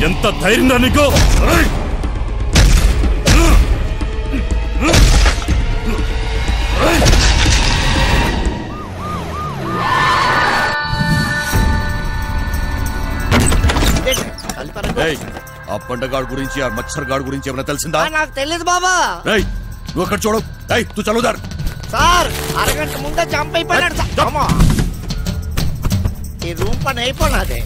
ఎంత ధైర్యం నీకు? ఆ పండగాడు గురించి ఆ మచ్చర్ గాడు గురించి ఏమైనా తెలిసిందా? నాకు తెలియదు బాబా. నువ్వు అక్కడ చూడు. తూ చదువుదారు సార్. అరగంట ముందే జంప్ అయిపోయినాడు. ఈ రూమ్ పని అయిపోయినదే.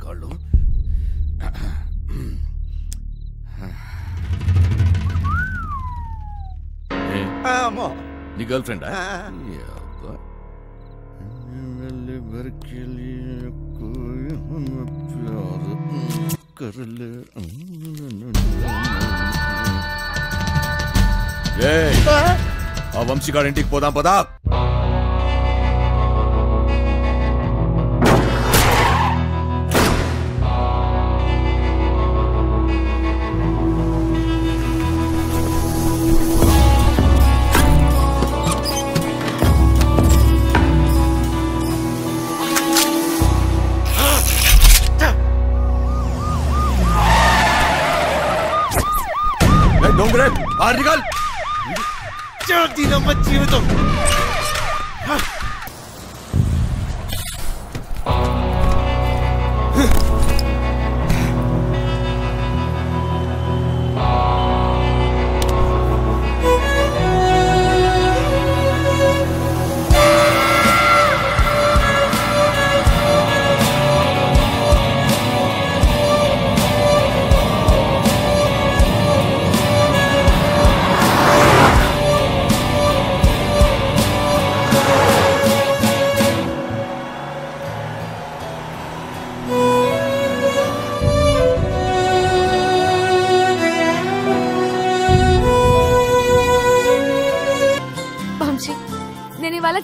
గాళ్ళు నీ గర్ల్ ఫ్రెండా? ఆ వంశీగాడి ఇంటికి పోదాం పదా. జీవితం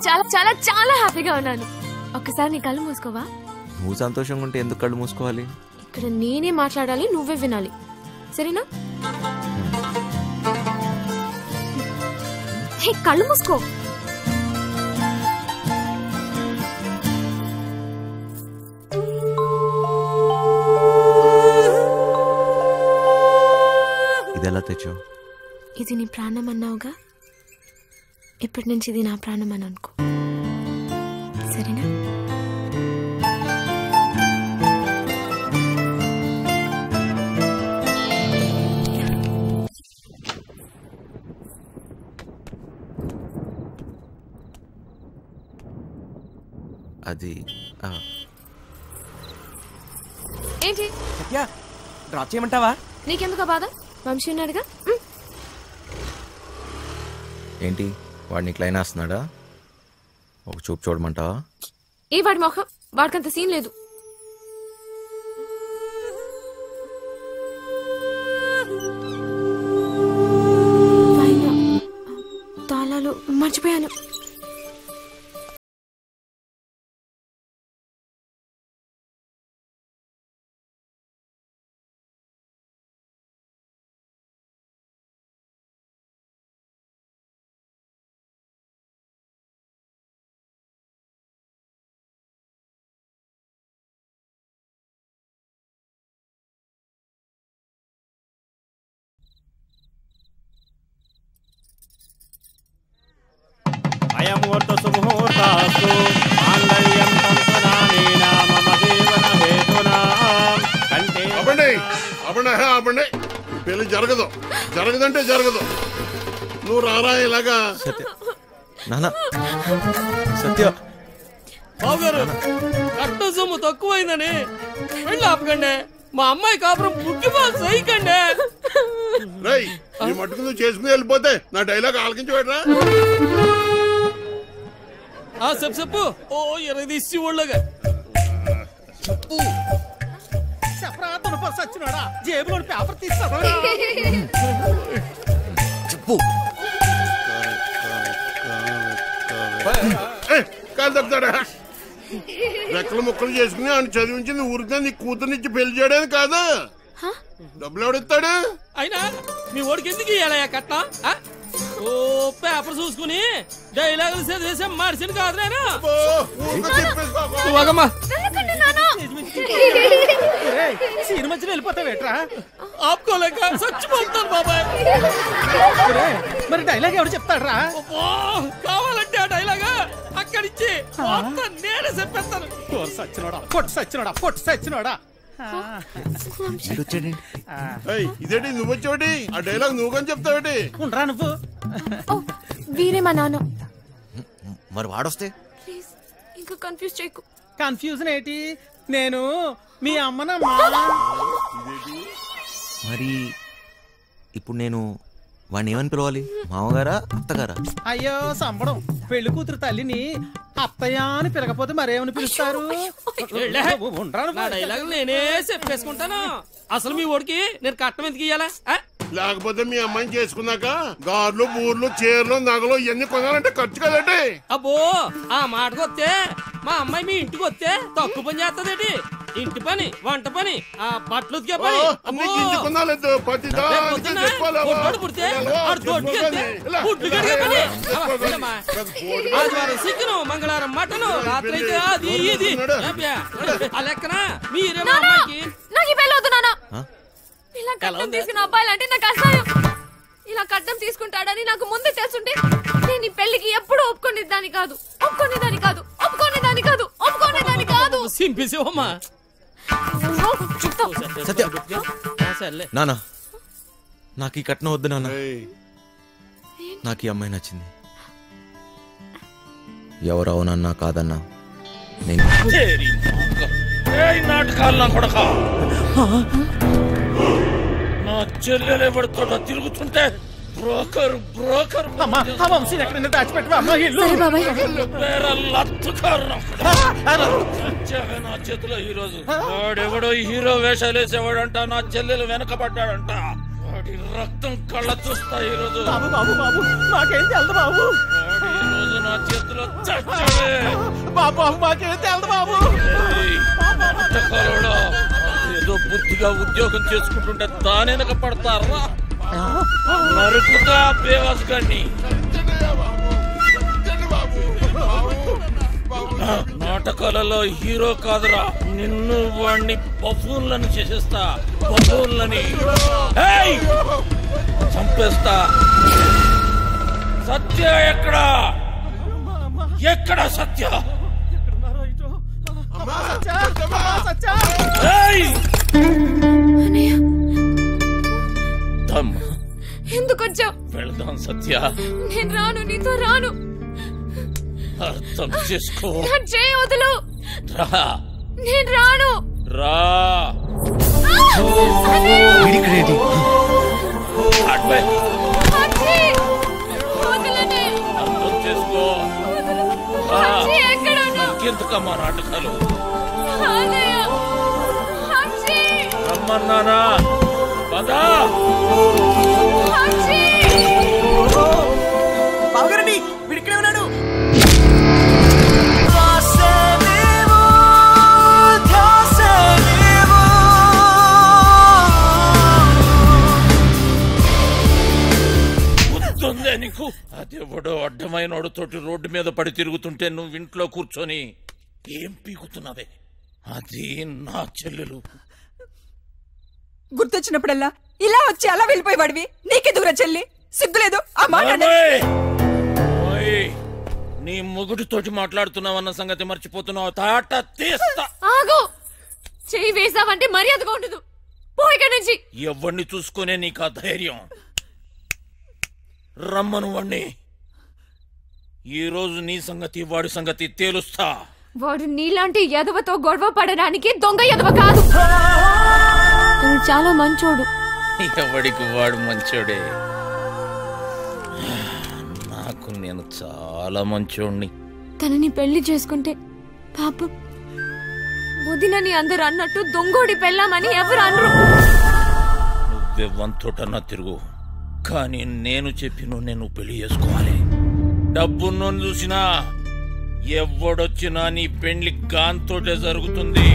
చాలా చాలా చాలా హ్యాపీగా ఉన్నాను. ఒక్కసారి నీ కళ్ళు మూసుకోవా? నువ్వు సంతోషంగా ఉంటే ఎందుకు కళ్ళు మూసుకోవాలి? ఇక్కడ నేనే మాట్లాడాలి, నువ్వే వినాలి, సరేనా? హే, కళ్ళు మూసుకో. ఇదెలా తెచ్చావు? ఇది నీ ప్రాణం అన్నావుగా, ఇప్పటి నుంచి ఇది నా ప్రాణం అని అనుకో, సరేనా? అది ఏంటి? డ్రాప్ చేయమంటావా? నీకెందుకు బాధ? వంశీ ఉన్నాడుగా. ఏంటి వాడు నీకు లైన్ వేస్తున్నాడా? ఒక చూపు చూడమంటావా? ఏ వాడి మొహం, వాడికంత సీన్ లేదు. తాళాలు మర్చిపోయాను. అయముహూర్త సుముహూర్తాస్తు మాంగళ్యం తంతునానేన మమ జీవన హేతునా కంటే. ఆపండి. పెళ్లి జరగదంటే జరగదు. నువ్వు రారా ఇలాగా. సత్య బావగారు, కట్ట సొమ్ము తక్కువైందని వెళ్ళి ఆపకండి. మా అమ్మాయి కాపురం ముఖ్యపాలు సైకండి. ఈ మట్టుకు నువ్వు చేసుకుని వెళ్ళిపోతే నా డైలాగ్ ఆలకించి పెట్టరా. చెప్పు. ఓ ఎర్ర తీసి ఒళ్ళగా చెప్పు. జేబులో పేపర్ తీస్తా చెప్పు. కాదు చెప్తాడా రెక్కలు ముక్కలు చేసుకుని ఆయన చదివించింది ఊరికే నీ కూతురునిచ్చి పెళ్లి చేయడానికి కాదా? డబ్బులు ఎవడిస్తాడు? అయినా మీ ఓడికి ఎందుకు ఇయ్యాలయ్యా కట్నం? ఓ పేపర్ చూసుకుని డైలాగులు చదివేసే మనిషిని కాదు నేను. సినిమా మధ్యలో వెళ్ళిపోతావేట్రా? ఆపుకోలేక చచ్చిపోతాను బాబాయ్. మరి డైలాగ్ ఎవరు చెప్తాడ్రా? కావాలంటే ఆ డైలాగ్ అక్కడిచ్చి మొత్తం నేనే చెప్పేస్తాను. పొట్టు సచ్చినోడా ఇదేంటి నువ్వు వచ్చేవాటి? ఆ డైలాగ్ నువ్వు కానీ చెప్తావేటి? ఉండరా నువ్వు? వీరే మా నాన్న. మరి వాడొస్తే ప్లీజ్ ఇంకా కన్ఫ్యూజ్ చేయకు. కన్ఫ్యూజన్ ఏంటి? నేను మీ అమ్మనమ్మా. మరి ఇప్పుడు నేను వాడిని ఏమని పిలవాలి? మామగారా అత్తగారా? అయ్యో సంబడం, పెళ్లి కూతురు తల్లిని అత్తయ్య అని పిలకపోతే మరేమని పిలుస్తారు? డైలాగ్ నేనే చెప్పేసుకుంటాను. అసలు మీ ఓడికి నేను కట్నం ఎందుకు ఇయ్యాలా? లేకపోతే మీ అమ్మాయిని చేసుకున్నాక గార్లు బూర్లు చీరలు నగలు ఇవన్నీ కొనాలంటే ఖర్చు కదండి. అబ్బో ఆ మాటకు వస్తే మా అమ్మాయి మీ ఇంటికి వస్తే తక్కువ పని చేస్తదేటి? ఇంటి పని, వంట పని, ఆ బట్టలు ఉతికే పని. చికెను, మంగళవారం మటను, రాత్రి అయితే అది ఇది. ఆ లెక్కన మీరే మా అమ్మాయికి. నాకు ఈ పెళ్ళి వద్దు నాన్న. ఇలా కట్నం తీసుకున్న అబ్బాయిలంటే నాకు అసహ్యం. ఇలా కట్నం తీసుకుంటాడని నాకు ముందే తెలుసుంటే నేను ఈ పెళ్లికి ఎప్పుడు ఒప్పుకునేదాన్ని కాదు. సింపేసేవమ్మా. నానా నాకు ఈ కట్నం వద్దు నాన్న. నాకు ఈ అమ్మాయి నచ్చింది. ఎవరు అవునన్నా కాదన్నా నేను నాటకాలు కొడక. నా చెల్లెలు ఎవరితో తిరుగుతుంటే బ్రోకర్ ఎక్కడైనా దాచిపెట్టవా? నా చేతిలో ఈ రోజు వాడెవడో హీరో వేషాలు వేసేవాడంట. నా చెల్లెలు వెనకబడ్డాడంట. వాడి రక్తం కళ్ళ చూస్తా ఈ రోజు. మాకేం తెలదు బాబు. ఈ రోజు నా చేతిలో చచ్చాడే. మాకేం తెలదు బాబు. ఏదో బుద్ధిగా ఉద్యోగం చేసుకుంటుంటే దాని వెనక పడతారా? నరుకుతా బేవాస్ గారిని. నాటకాలలో హీరో కాదురా, నిన్ను వాణ్ణి బఫూన్లను చేసేస్తా. బఫూన్లని చంపేస్తా. సత్య ఎక్కడా? సత్య? ఎందుకు వచ్చావు? వెళదాం సత్య. నేను రాను, నీతో రాను. అర్థం చేసుకో. వదులు. రా. నేను రాను. రా. అర్థం చేసుకో. ఇంకెందుకమ్మా నాటకాలు? రమ్మన్నానా? పదా. బావగారండి వీడిక్కడే ఉన్నాడు. గుర్తుందే నీకు? అదెవడో అడ్డమైనోడు తోటి రోడ్డు మీద పడి తిరుగుతుంటే నువ్వు ఇంట్లో కూర్చొని ఏం పీకుతున్నావే? అది నా చెల్లెలు. గుర్తొచ్చినప్పుడల్లా ఇలా వచ్చి అలా వెళ్ళిపోయేవాడివి. నీకే దూరం చెల్లి, సిగ్గులేదు? ఆ మాట నీ మొగుడితోటి మాట్లాడుతున్నావన్న సంగతి మర్చిపోతున్నావు. తాట తీస్తా. ఆగు. చెయ్యి వేసావంటే మర్యాదగా ఉండదు. పోయిక నుంచి. ఎవరిని చూసుకునే నీకు ఆ ధైర్యం? రమ్మను వాణ్ణి. ఈ రోజు నీ సంగతి వాడి సంగతి తేలుస్తా. వాడు నీలాంటి ఎదవతో గొడవ పడడానికి దొంగ ఎదవ కాదు. చాలా మంచోడు. ఎవడికి వాడు మంచోడే. నాకు నేను చాలా మంచోడిని. తనని పెళ్లి చేసుకుంటే పాపం వదినని అందరు అన్నట్టు దొంగోడి పెళ్ళామని ఎవరు అనరు. నువ్వే వంతోటన్నా తిరుగు, కానీ నేను చెప్పిన నేను పెళ్లి చేసుకోవాలి. డబ్బును చూసినా ఎవడొచ్చినా నీ పెళ్లి గాంతోటే జరుగుతుంది.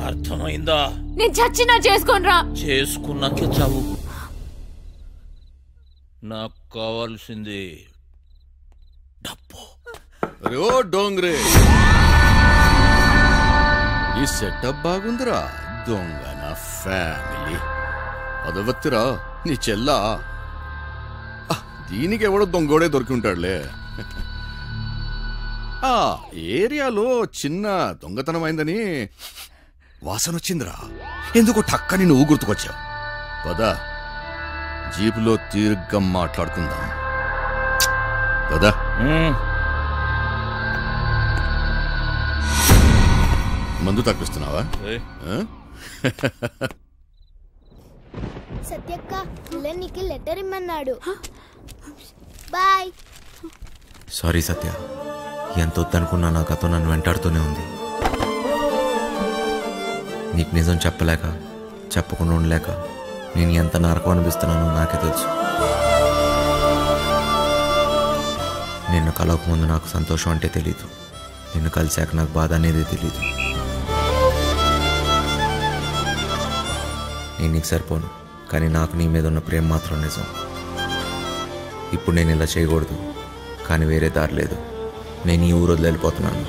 అర్థమైందా? నేను చచ్చినా చేసుకోనరా. చేసుకున్నాకే చావు. నాకు కావాల్సింది డబ్బు. అరే ఓ డోంగ్రే, ఈ సెటప్ బాగుందిరా. దొంగ నా ఫ్యామిలీ అదవత్తిరా నీ చెల్లా. దీనికి ఎవడో దొంగోడే దొరికి ఉంటాడులే. ఆ ఏరియాలో చిన్న దొంగతనం అయిందని వాసన వచ్చిందిరా. ఎందుకు టక్కని నువ్వు గుర్తుకొచ్చావు. పదా జీపులో తీర్ఘంగా మాట్లాడుకుందాం పదా. మందు తప్పిస్తున్నావా? సత్యక్క నీకు లెటర్ ఇమ్మన్నాడు. బాయ్. సారీ సత్య, ఎంత వద్దనుకున్నా నా కథ నన్ను వెంటాడుతూనే ఉంది. నీకు నిజం చెప్పలేక, చెప్పకుండా ఉండలేక నేను ఎంత నరకం అనిపిస్తున్నానో నాకే తెలుసు. నిన్ను కలవకముందు నాకు సంతోషం అంటే తెలీదు, నిన్ను కలిశాక నాకు బాధ అనేది తెలీదు. నేను నీకు సరిపోను, కానీ నాకు నీ మీద ఉన్న ప్రేమ మాత్రం నిజం. ఇప్పుడు నేను ఇలా చేయకూడదు, కానీ వేరే దారి లేదు. నేను ఈ ఊరు వదిలి వెళ్ళిపోతున్నాను.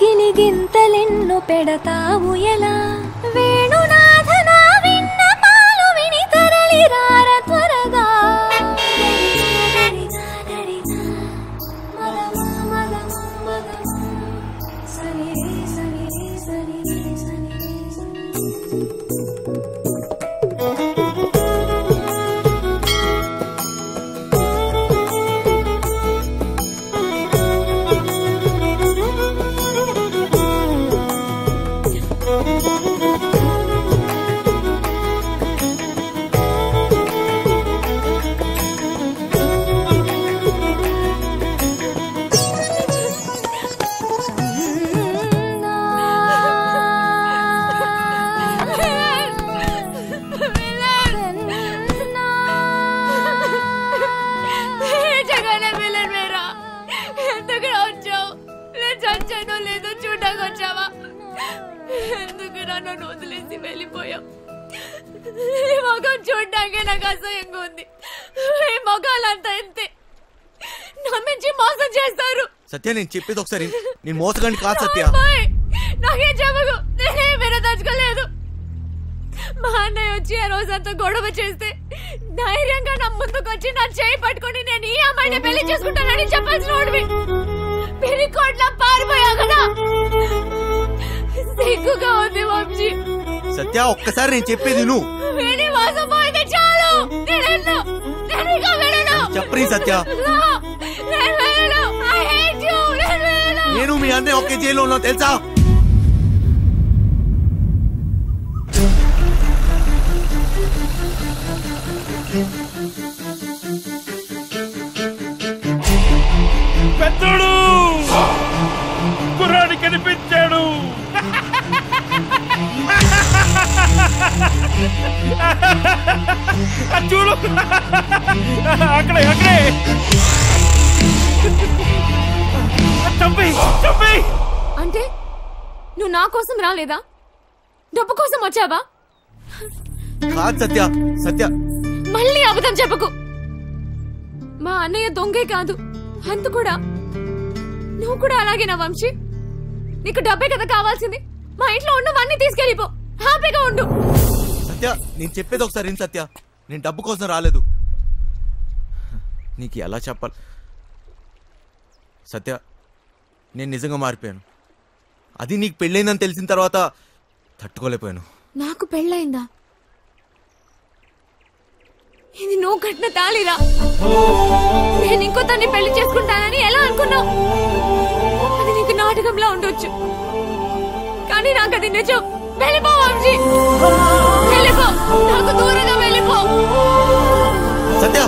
గిలిగింతలెన్ను పెడతావు ఎలా? వేణునాథన విన్న పాలు విని తరలి రార త్వరగా. నన్ను వదిలేసి వెళ్ళిపోయాం. ఈ మొఖం చూడ్డాకే నాకు అసహ్యంగా ఉంది. ఈ మొఖాలంతా ఎంతే నమ్మించి మోసం చేస్తారు. సత్య నేను చెప్పేది ఒకసారి, నేను మోసగాని కాదు సత్య. నాకేం చెప్పకు, నేనే వినదలుచుకోలేదు. మా అన్నయ్య వచ్చి ఆ రోజంతా గొడవ చేస్తే ధైర్యంగా నా ముందుకొచ్చి నా చేయి పట్టుకుని నేను ఈ అమ్మాయిని పెళ్లి చేసుకుంటానని చెప్పాల్సిన వాడివి. పెళ్లికోట్ల పారిపోయా కదా. సిగ్గుగా ఉంది వంశీ. సత్య ఒక్కసారి నేను చెప్పేది నువ్వు. వేణి వాసం పోయితే చాలు. చెప్పని సత్య, నేను మీ అన్నయ్య ఒకే జైల్లో ఉన్నా తెలుసా? పెద్దోడు కుర్రాడి కనిపించాడు. చూడు అక్కడే అక్కడే అంటే నువ్వు నా కోసం రాలేదా? డబ్బు కోసం వచ్చావా? కాదు సత్య, సత్య మళ్ళీ అబద్ధం చెప్పకు. మా అన్నయ్య దొంగే కాదు, అంత కూడా. నువ్వు కూడా అలాగేనా వంశీ? నీకు డబ్బే కదా కావాల్సింది. మా ఇంట్లో ఉన్నవన్నీ తీసుకెళ్ళిపో, హ్యాపీగా ఉండు. సత్య నేను చెప్పేది ఒకసారి సత్య, నేను డబ్బు కోసం రాలేదు. నీకు ఎలా చెప్పాలి సత్య, నేను నిజంగా మారిపోయాను. అది నీకు పెళ్ళైందని తెలిసిన తర్వాత తట్టుకోలేకపోయాను. నాకు పెళ్ళైందా? ఇది నువ్వు కట్టిన తాళిరా. నేను ఇంకో తన్ని పెళ్లి చేసుకుంటానని ఎలా అనుకున్నావు? అది నీకు నాటకంలా ఉండొచ్చు, కానీ నాకు అది నిజం. వెళ్ళిపో వంశీ, వెళ్ళిపో, నాకు దూరంగా వెళ్ళిపో. సత్య